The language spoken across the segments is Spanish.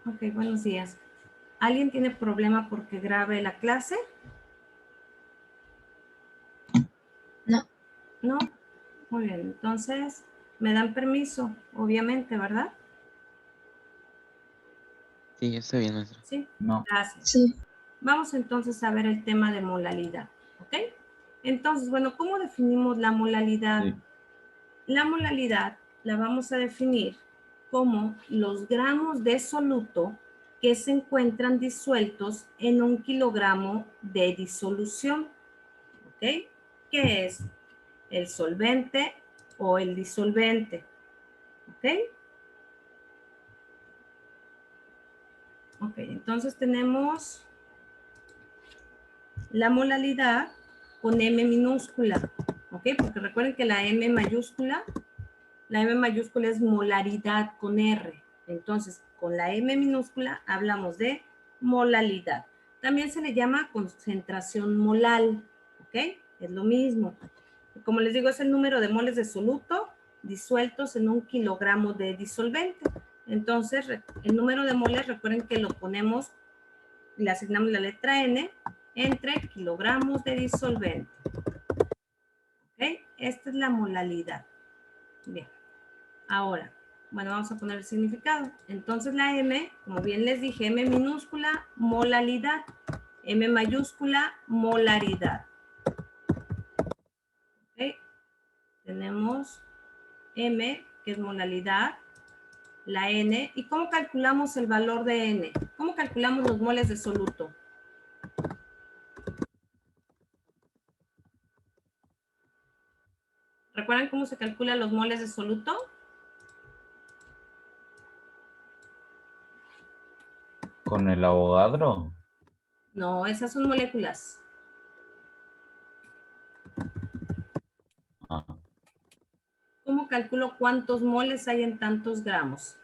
Ok, buenos días. ¿Alguien tiene problema porque grabe la clase? No. No. Muy bien, entonces me dan permiso, obviamente, ¿verdad? Sí, está bien, maestra. Sí. No. Gracias. Sí. Vamos entonces a ver el tema de molalidad, ¿ok? Entonces, bueno, ¿cómo definimos la molalidad? Sí. La molalidad la vamos a definir como los gramos de soluto que se encuentran disueltos en 1 kilogramo de disolución, ¿ok? ¿Qué es? El solvente o el disolvente, ¿ok? Ok, entonces tenemos la molalidad con M minúscula, ¿ok? Porque recuerden que la M mayúscula es molaridad con R. Entonces, con la M minúscula hablamos de molalidad. También se le llama concentración molal, ¿ok? Es lo mismo. Como les digo, es el número de moles de soluto disueltos en 1 kilogramo de disolvente. Entonces, el número de moles, recuerden que lo ponemos, le asignamos la letra N entre kilogramos de disolvente. ¿Ok? Esta es la molalidad. Bien. Ahora, bueno, vamos a poner el significado. Entonces la M, como bien les dije, M minúscula, molalidad. M mayúscula, molaridad. ¿Ok? Tenemos M, que es molalidad, la N. ¿Y cómo calculamos el valor de N? ¿Cómo calculamos los moles de soluto? ¿Recuerdan cómo se calculan los moles de soluto? ¿Con el Avogadro? No, esas son moléculas. Ah, ¿Cómo calculo cuántos moles hay en tantos gramos?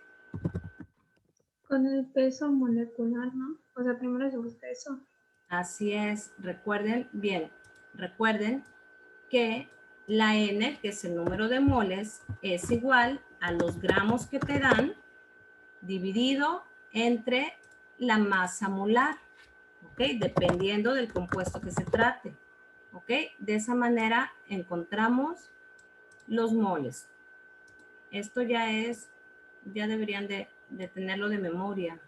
Con el peso molecular, ¿no? O sea, primero se busca eso. Así es, recuerden, bien, recuerden que la N, que es el número de moles, es igual a los gramos que te dan dividido entre la masa molar, ¿ok? Dependiendo del compuesto que se trate, ¿ok? De esa manera encontramos los moles. Esto ya deberían de tenerlo de memoria,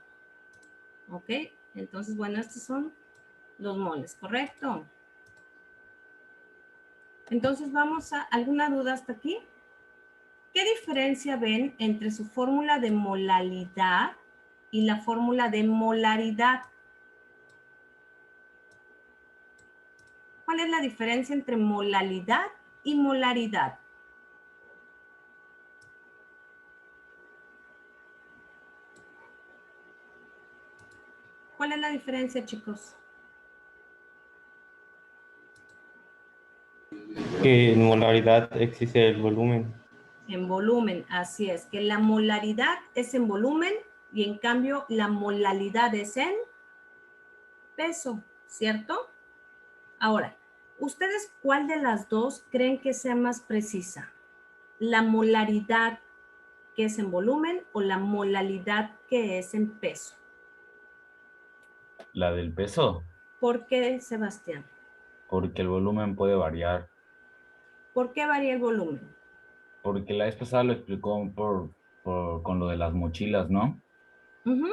¿ok? Entonces, bueno, estos son los moles, ¿correcto? Entonces, ¿alguna duda hasta aquí? ¿Qué diferencia ven entre su fórmula de molalidad y la fórmula de molaridad? ¿Cuál es la diferencia entre molalidad y molaridad? ¿Cuál es la diferencia, chicos? Que en molaridad existe el volumen. En volumen, así es, que la molaridad es en volumen y en cambio la molalidad es en peso, ¿cierto? Ahora, ¿ustedes cuál de las dos creen que sea más precisa? ¿La molaridad que es en volumen o la molalidad que es en peso? ¿la del peso? ¿Por qué, Sebastián? Porque el volumen puede variar. ¿Por qué varía el volumen? Porque la vez pasada lo explicó con lo de las mochilas, ¿no? Ujú.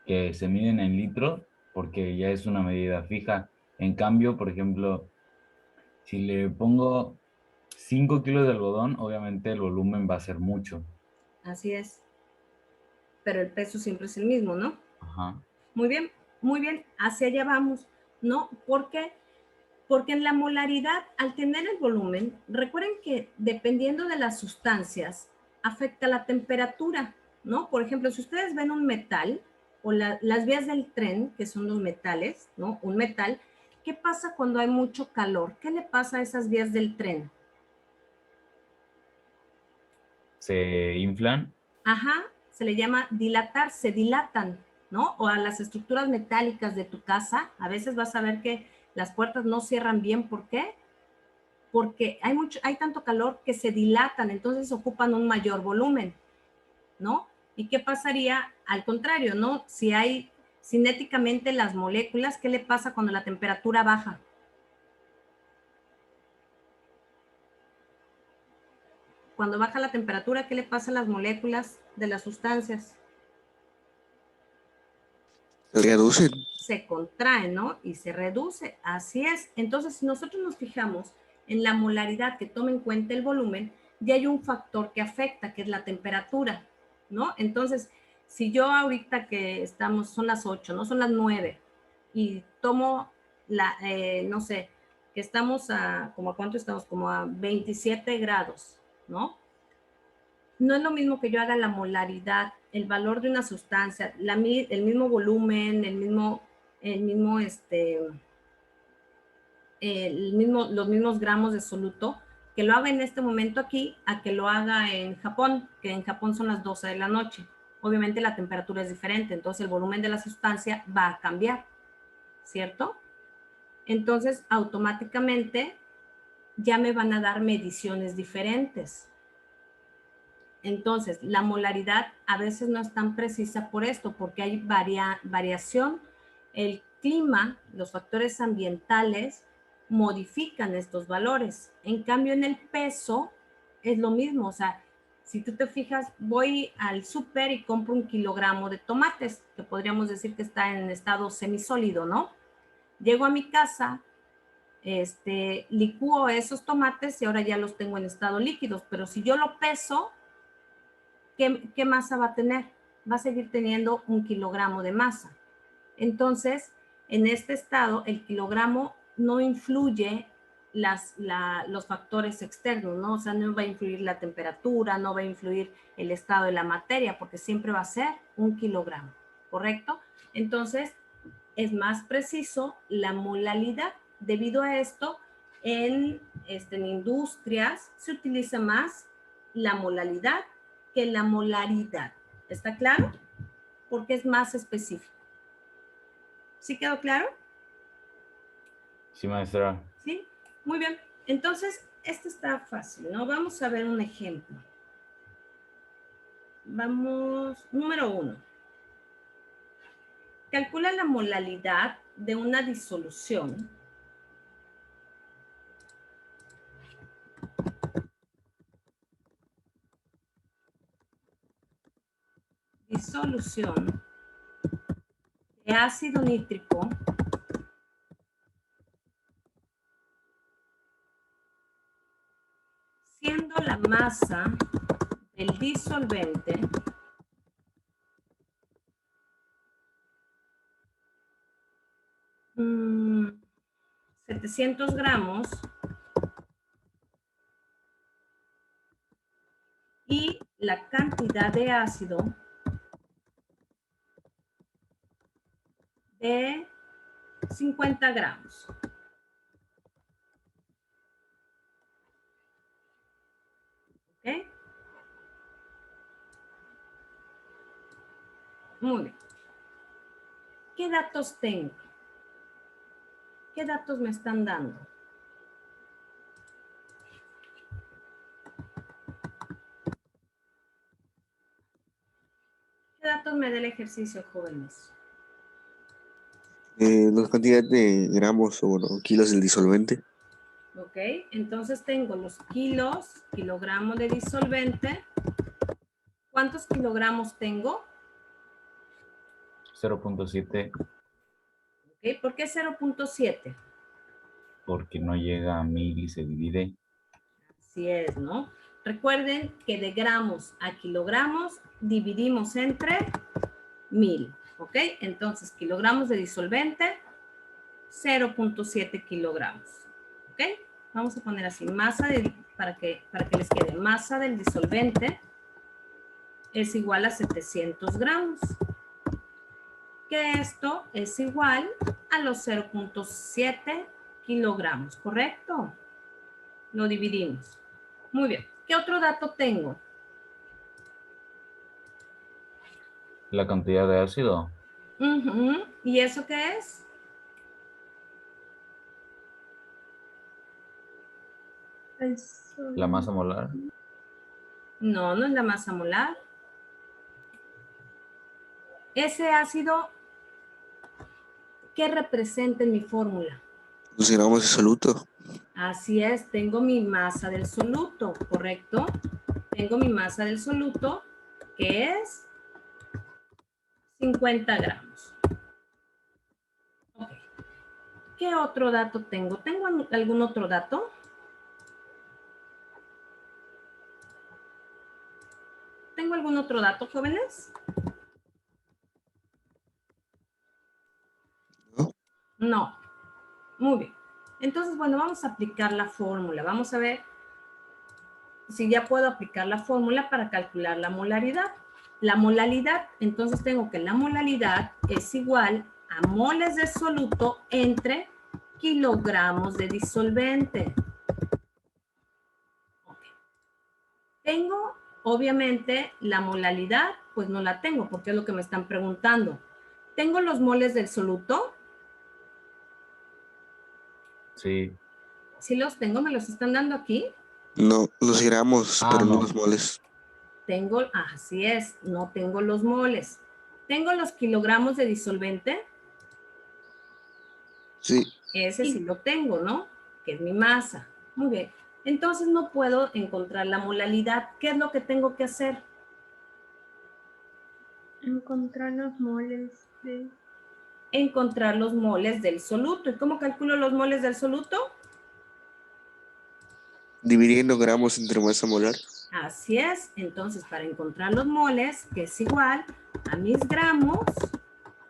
Que se miden en litros porque ya es una medida fija. En cambio, por ejemplo, si le pongo 5 kilos de algodón, obviamente el volumen va a ser mucho. Así es. Pero el peso siempre es el mismo, ¿no? Ajá. Muy bien, hacia allá vamos, ¿no? ¿Por qué? Porque en la molaridad, al tener el volumen, recuerden que dependiendo de las sustancias, afecta la temperatura, ¿no? Por ejemplo, si ustedes ven un metal o las vías del tren, que son los metales, ¿no? Un metal, ¿qué pasa cuando hay mucho calor? ¿Qué le pasa a esas vías del tren? Se inflan. Ajá, se le llama dilatar, se dilatan, ¿no? O a las estructuras metálicas de tu casa, a veces vas a ver que las puertas no cierran bien, ¿por qué? Porque hay tanto calor que se dilatan, entonces ocupan un mayor volumen, ¿no? ¿Y qué pasaría al contrario, no? Si hay cinéticamente las moléculas, ¿qué le pasa cuando la temperatura baja? Cuando baja la temperatura, ¿qué le pasa a las moléculas de las sustancias? Se reducen. Se contrae, ¿no? Y se reduce. Así es. Entonces, si nosotros nos fijamos en la molaridad que toma en cuenta el volumen, ya hay un factor que afecta, que es la temperatura, ¿no? Entonces, si yo ahorita que estamos, son las 8, ¿no? Son las 9, y tomo no sé, que estamos ¿como a cuánto estamos? Como a 27 grados, ¿no? No es lo mismo que yo haga la molaridad, el valor de una sustancia, el mismo volumen, los mismos gramos de soluto, que lo haga en este momento aquí, a que lo haga en Japón, que en Japón son las 12 de la noche. Obviamente la temperatura es diferente, entonces el volumen de la sustancia va a cambiar, ¿cierto? Entonces, automáticamente ya me van a dar mediciones diferentes. Entonces, la molaridad a veces no es tan precisa por esto, porque hay variación. El clima, los factores ambientales modifican estos valores. En cambio, en el peso es lo mismo. O sea, si tú te fijas, voy al súper y compro 1 kilogramo de tomates, que podríamos decir que está en estado semisólido, ¿no? Llego a mi casa, licúo esos tomates y ahora ya los tengo en estado líquidos, pero si yo lo peso, ¿qué masa va a tener? Va a seguir teniendo 1 kilogramo de masa. Entonces, en este estado, el kilogramo no influye los factores externos, ¿no? O sea, no va a influir la temperatura, no va a influir el estado de la materia, porque siempre va a ser 1 kilogramo, ¿correcto? Entonces, es más preciso la molalidad. Debido a esto, en industrias se utiliza más la molalidad que la molaridad. ¿Está claro? Porque es más específico. ¿Sí quedó claro? Sí, maestra. Sí, muy bien. Entonces, esto está fácil, ¿no? Vamos a ver un ejemplo. Vamos, número 1. Calcula la molalidad de una disolución de ácido nítrico siendo la masa del disolvente 700 gramos y la cantidad de ácido de 50 gramos. ¿Ok? Muy bien. ¿Qué datos tengo? ¿Qué datos me están dando? ¿Qué datos me da el ejercicio, jóvenes? La cantidad de gramos o bueno, kilos del disolvente. Ok, entonces tengo los kilogramos de disolvente. ¿Cuántos kilogramos tengo? 0.7 Ok, ¿por qué 0.7? porque no llega a 1000 y se divide. Así es, ¿no? Recuerden que de gramos a kilogramos dividimos entre 1000, ¿ok? Entonces, kilogramos de disolvente, 0.7 kilogramos, ¿ok? Vamos a poner así, para que les quede, masa del disolvente es igual a 700 gramos, que esto es igual a los 0.7 kilogramos, ¿correcto? Lo dividimos. Muy bien. ¿Qué otro dato tengo? La cantidad de ácido, ¿Y eso qué es? la masa molar, No, no es la masa molar. Ese ácido, ¿qué representa en mi fórmula? 2 gramos de soluto. Así es, tengo mi masa del soluto, ¿correcto? Tengo mi masa del soluto, que es 50 gramos. Ok. ¿Qué otro dato tengo? ¿Tengo algún otro dato? ¿Tengo algún otro dato, jóvenes? ¿No? No. Muy bien. Entonces, bueno, vamos a aplicar la fórmula. Vamos a ver si ya puedo aplicar la fórmula para calcular la molaridad. La molalidad, entonces tengo que la molalidad es igual a moles de soluto entre kilogramos de disolvente. Okay. Tengo, obviamente, la molalidad, pues no la tengo, porque es lo que me están preguntando. ¿Tengo los moles del soluto? Sí. Sí los tengo, me los están dando aquí. No, los gramos, pero no no. los moles. Tengo, así es, no tengo los moles. ¿Tengo los kilogramos de disolvente? Sí, Ese sí lo tengo, ¿no? Que es mi masa. Muy bien. Entonces no puedo encontrar la molalidad. ¿Qué es lo que tengo que hacer? Encontrar los moles de... Encontrar los moles del soluto. ¿Y cómo calculo los moles del soluto? dividiendo gramos entre masa molar. Así es. Entonces, para encontrar los moles, que es igual a mis gramos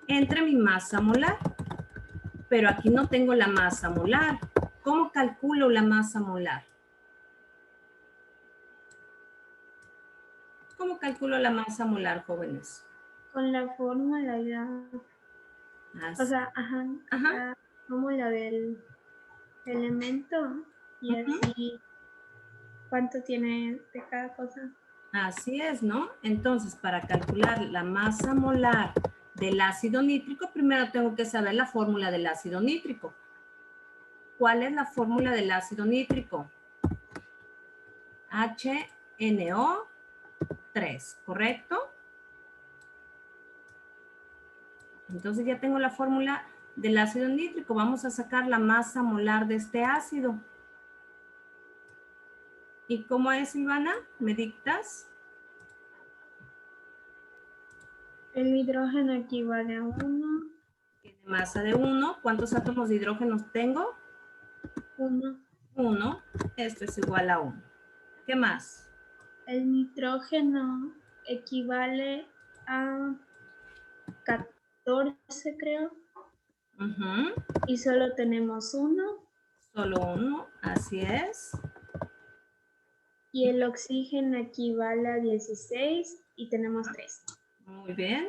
entre mi masa molar. Pero aquí no tengo la masa molar. ¿Cómo calculo la masa molar? ¿Cómo calculo la masa molar, jóvenes? Con la fórmula ya... Así. O sea, la fórmula del elemento y así cuánto tiene de cada cosa. Así es, ¿no? Entonces, para calcular la masa molar del ácido nítrico, primero tengo que saber la fórmula del ácido nítrico. ¿Cuál es la fórmula del ácido nítrico? HNO3, ¿correcto? Entonces ya tengo la fórmula del ácido nítrico. Vamos a sacar la masa molar de este ácido. ¿Y cómo es, Silvana? ¿Me dictas? El hidrógeno equivale a 1. Tiene masa de 1. ¿Cuántos átomos de hidrógeno tengo? 1. 1. Esto es igual a 1. ¿Qué más? El nitrógeno equivale a 14, creo. Y solo tenemos 1. Solo 1, así es. Y el oxígeno equivale a 16 y tenemos 3. Muy bien,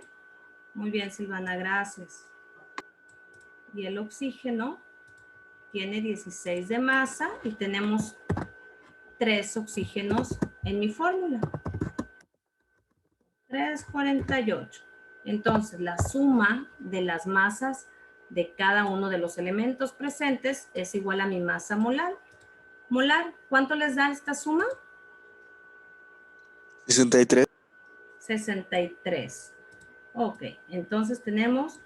Silvana, gracias. Y el oxígeno tiene 16 de masa y tenemos 3 oxígenos en mi fórmula. 3,48. Entonces, la suma de las masas de cada uno de los elementos presentes es igual a mi masa molar. Molar, ¿cuánto les da esta suma? 63. 63. Ok, entonces tenemos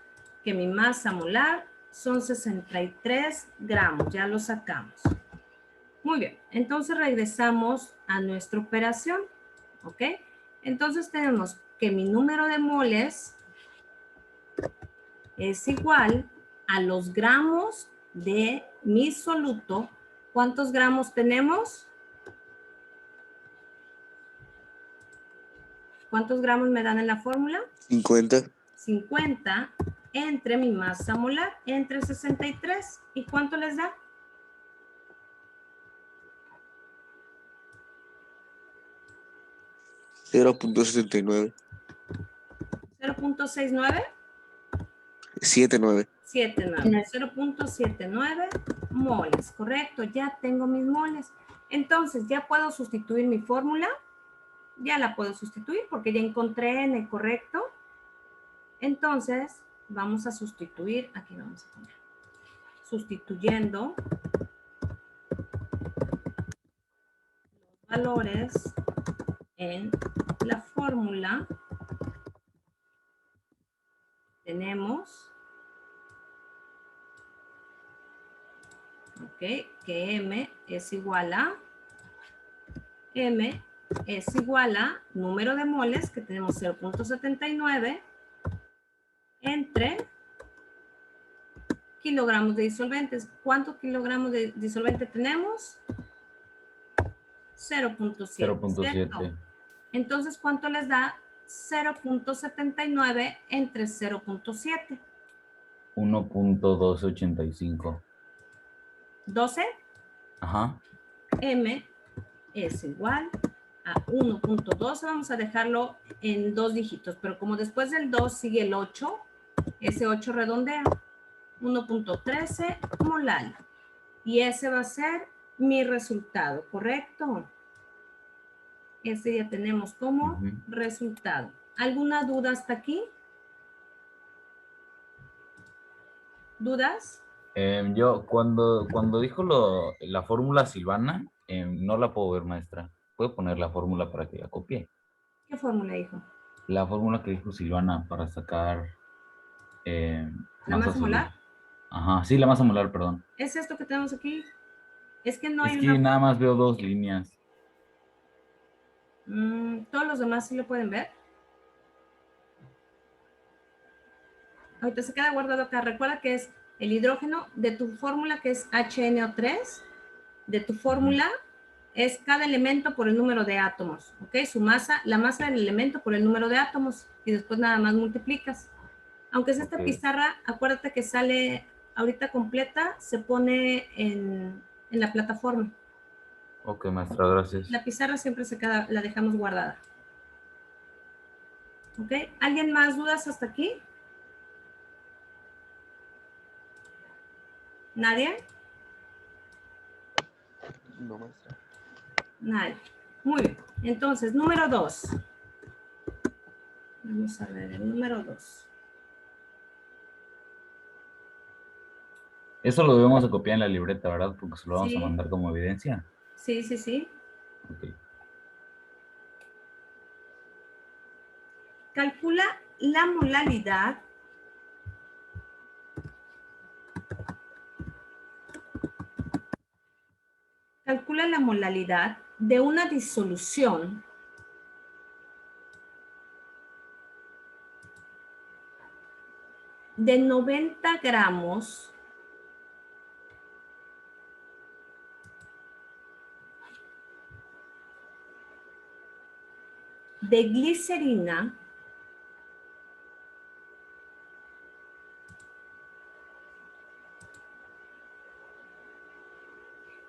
que mi masa molar son 63 gramos, ya lo sacamos. Muy bien, entonces regresamos a nuestra operación, ¿ok? Entonces tenemos que mi número de moles es igual a los gramos de mi soluto. ¿Cuántos gramos tenemos? ¿Cuántos gramos me dan en la fórmula? 50. 50 entre mi masa molar, entre 63. ¿Y cuánto les da? 0.79. 0.69. 79. 0.79 moles, correcto, ya tengo mis moles. Entonces, ¿ya puedo sustituir mi fórmula? Ya la puedo sustituir porque ya encontré N, ¿correcto? Entonces, vamos a sustituir, aquí vamos a poner, sustituyendo los valores en la fórmula. tenemos, ok, que M es igual a número de moles, que tenemos 0.79, entre kilogramos de disolventes. ¿Cuántos kilogramos de disolvente tenemos? 0.7. 0.7. Entonces, ¿cuánto les da 0.79 entre 0.7? 1.285. 12. Ajá. M es igual a 1.12. Vamos a dejarlo en 2 dígitos, pero como después del 2 sigue el 8, ese 8 redondea. 1.13 molar. Y ese va a ser mi resultado, ¿correcto? Ese ya tenemos como resultado. ¿Alguna duda hasta aquí? ¿Dudas? Yo, cuando dijo la fórmula Silvana, no la puedo ver, maestra. ¿Puedo poner la fórmula para que la copie? ¿Qué fórmula dijo? La fórmula que dijo Silvana para sacar ¿La masa sólidas. molar? Ajá, sí, la masa molar, perdón. ¿Es esto que tenemos aquí? Es que no Es hay que una... nada más veo 2 líneas. Todos los demás sí lo pueden ver. Ahorita se queda guardado acá. Recuerda que es el hidrógeno de tu fórmula, que es HNO3. De tu fórmula es cada elemento por el número de átomos. ¿Ok? Su masa, la masa del elemento por el número de átomos. Y después nada más multiplicas. Aunque es esta Ok. pizarra, acuérdate que sale ahorita completa, se pone en la plataforma. Ok, maestra, gracias. La pizarra siempre se queda, la dejamos guardada. ¿Ok? ¿Alguien más dudas hasta aquí? ¿Nadie? No, maestra. Nadie. Muy bien. Entonces, número 2. Vamos a ver el número 2. Eso lo debemos de copiar en la libreta, ¿verdad? Porque se lo vamos a Sí, mandar como evidencia. sí, sí, sí. Ok. Calcula la molaridad de una disolución de 90 gramos de glicerina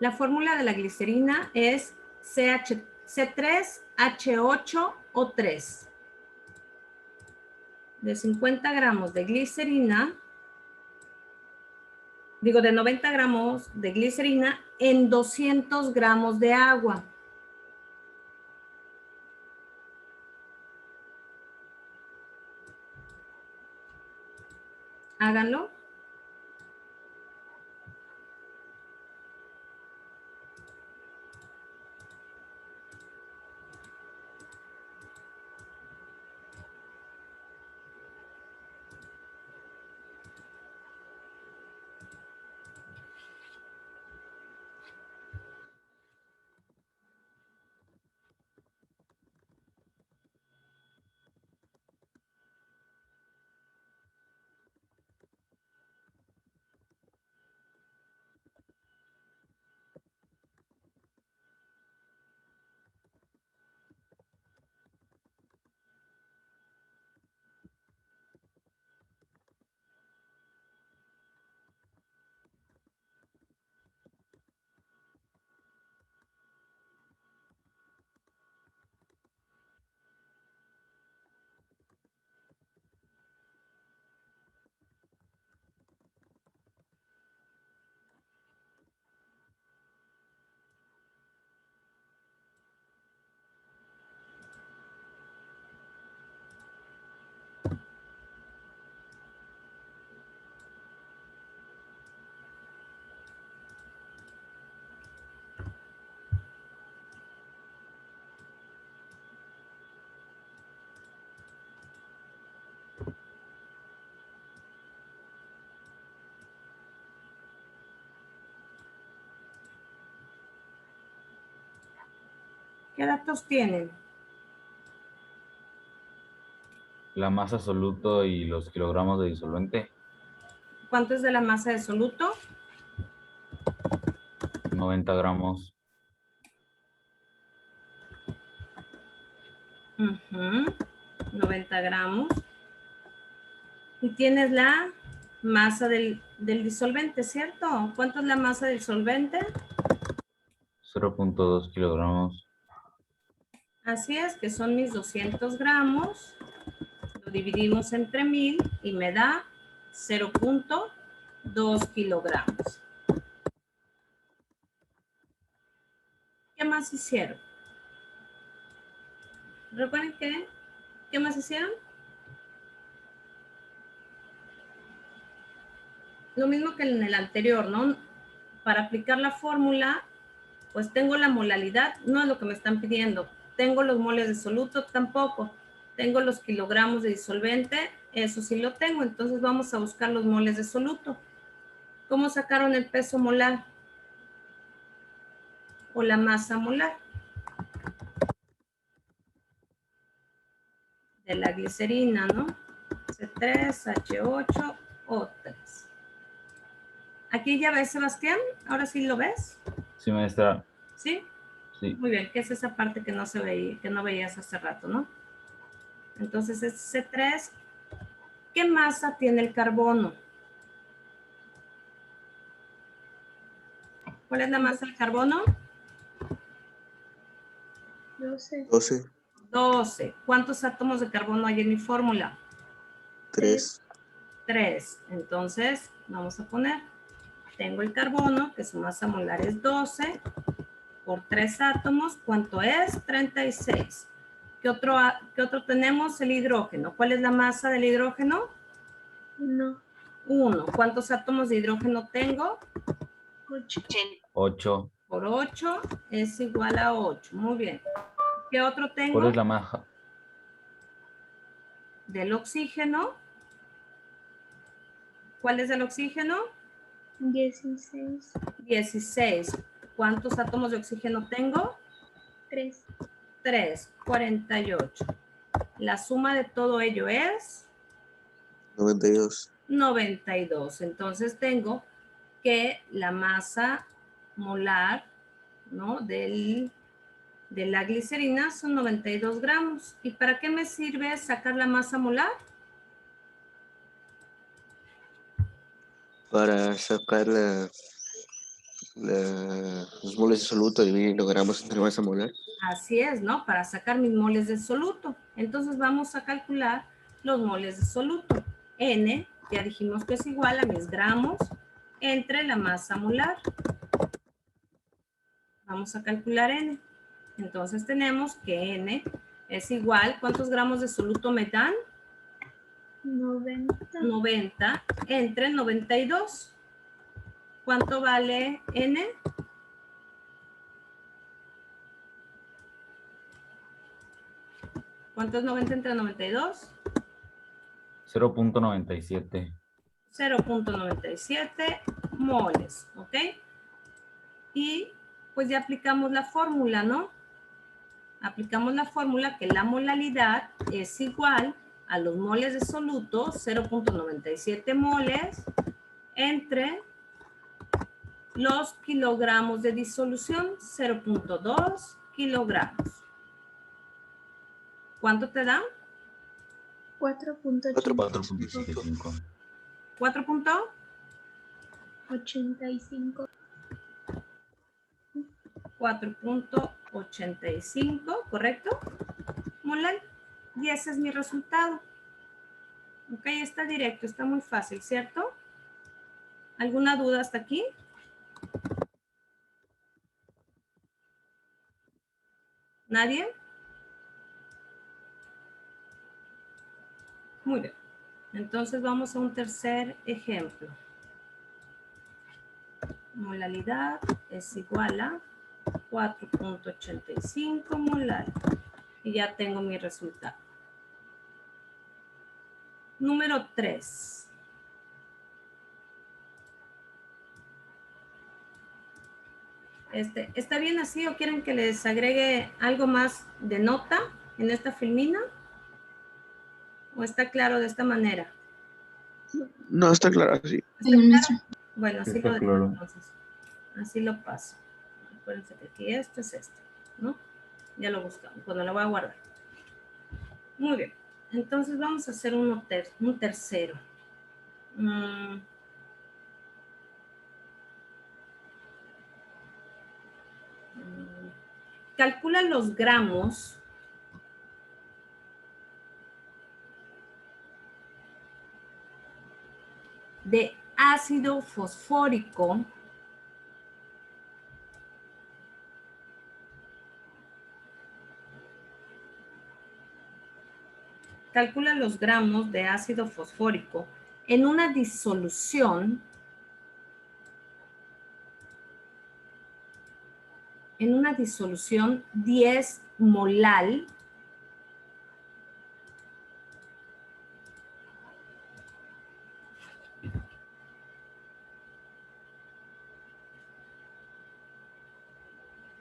La fórmula de la glicerina es C3H8O3. De 50 gramos de glicerina, de 90 gramos de glicerina en 200 gramos de agua. Háganlo. ¿Qué datos tienen? La masa absoluto y los kilogramos de disolvente, ¿Cuánto es de la masa de soluto? 90 gramos. Ujú, 90 gramos. Y tienes la masa del disolvente, ¿cierto? ¿Cuánto es la masa del solvente? 0.2 kilogramos. Así es, que son mis 200 gramos. Lo dividimos entre 1000 y me da 0.2 kilogramos. ¿Qué más hicieron? Recuerden que, ¿qué más hicieron? Lo mismo que en el anterior, ¿no? Para aplicar la fórmula, pues tengo la molalidad, no es lo que me están pidiendo. Tengo los moles de soluto, tampoco. Tengo los kilogramos de disolvente, eso sí lo tengo. Entonces vamos a buscar los moles de soluto. ¿Cómo sacaron el peso molar? O la masa molar. De la glicerina, ¿no? C3H8O3. Aquí ya ves, Sebastián. Ahora sí lo ves. Sí, maestra. ¿Sí? Sí. Muy bien, que es esa parte que no se veía, que no veías hace rato, ¿no? Entonces es C3. ¿Qué masa tiene el carbono? ¿Cuál es la masa del carbono? 12. 12, 12. ¿Cuántos átomos de carbono hay en mi fórmula? 3, 3. Entonces, vamos a poner, tengo el carbono, que su masa molar es 12, por 3 átomos, ¿cuánto es? 36. ¿Qué otro tenemos? El hidrógeno. ¿Cuál es la masa del hidrógeno? 1. 1. ¿Cuántos átomos de hidrógeno tengo? 8. 8. Por 8 es igual a 8. Muy bien. ¿Qué otro tengo? ¿Cuál es la masa? Del oxígeno. ¿Cuál es el oxígeno? 16. 16. ¿Cuántos átomos de oxígeno tengo? 3. 3. 48. La suma de todo ello es 92. 92. Entonces tengo que la masa molar, ¿no? de la glicerina son 92 gramos. ¿Y para qué me sirve sacar la masa molar? Para sacar los moles de soluto, dividir los gramos entre masa molar. Así es, ¿no? Para sacar mis moles de soluto. Entonces vamos a calcular los moles de soluto. N, ya dijimos que es igual a mis gramos entre la masa molar. Vamos a calcular N. Entonces tenemos que N es igual, ¿cuántos gramos de soluto me dan? 90. 90 entre 92. ¿Cuánto vale N? ¿Cuánto es 90 entre 92? 0.97. 0.97 moles, ¿ok? Y pues ya aplicamos la fórmula, ¿no? Aplicamos la fórmula que la molalidad es igual a los moles de soluto, 0.97 moles, entre los kilogramos de disolución, 0.2 kilogramos. ¿Cuánto te da? 4.85. 4.75. 85. 4.85, ¿correcto? Molar. Y ese es mi resultado. Ok, está directo, está muy fácil, ¿cierto? ¿Alguna duda hasta aquí? ¿Nadie? Muy bien. Entonces vamos a un tercer ejemplo. Molalidad es igual a 4.85 molar. Y ya tengo mi resultado. Número 3. ¿Está bien así o quieren que les agregue algo más de nota en esta filmina? ¿O está claro de esta manera? No, está claro, sí. ¿Está claro? Bueno, así Está lo dejo claro. entonces. Así lo paso. Acuérdense que aquí esto es esto, ¿no? Ya lo buscamos, cuando lo voy a guardar. Muy bien. Entonces vamos a hacer un tercero. Calcula los gramos de ácido fosfórico calcula los gramos de ácido fosfórico en una disolución en una disolución 10 molal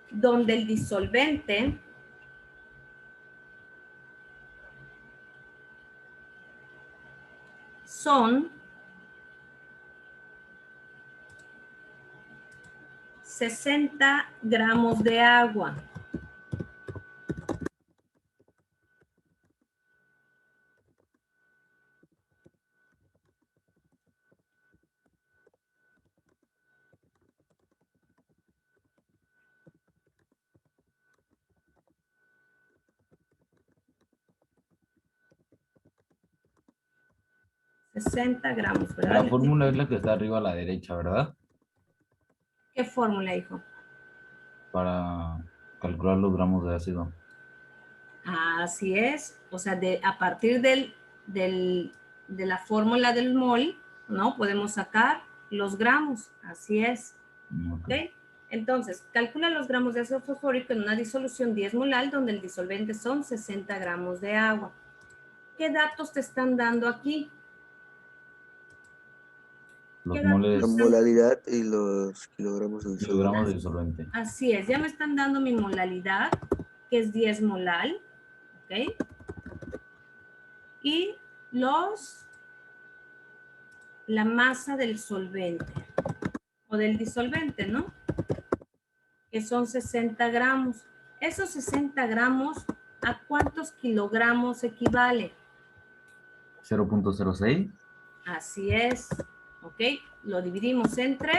donde el disolvente son 60 gramos de agua. ¿Verdad? La fórmula es la que está arriba a la derecha, ¿verdad? ¿Qué fórmula, hijo? Para calcular los gramos de ácido. Así es. O sea, a partir de la fórmula del mol, ¿no? Podemos sacar los gramos. Así es. Ok. ¿Ok? Entonces, calcula los gramos de ácido fosfórico en una disolución 10 molal donde el disolvente son 60 gramos de agua. ¿Qué datos te están dando aquí? Los La moles, molaridad y los kilogramos de kilogramos de disolvente. disolvente. Así es, ya me están dando mi molalidad, que es 10 molal, ¿ok? Y la masa del solvente, o del disolvente, ¿no? Que son 60 gramos. Esos 60 gramos, ¿a cuántos kilogramos equivale? 0.06. Así es, ¿ok? Lo dividimos entre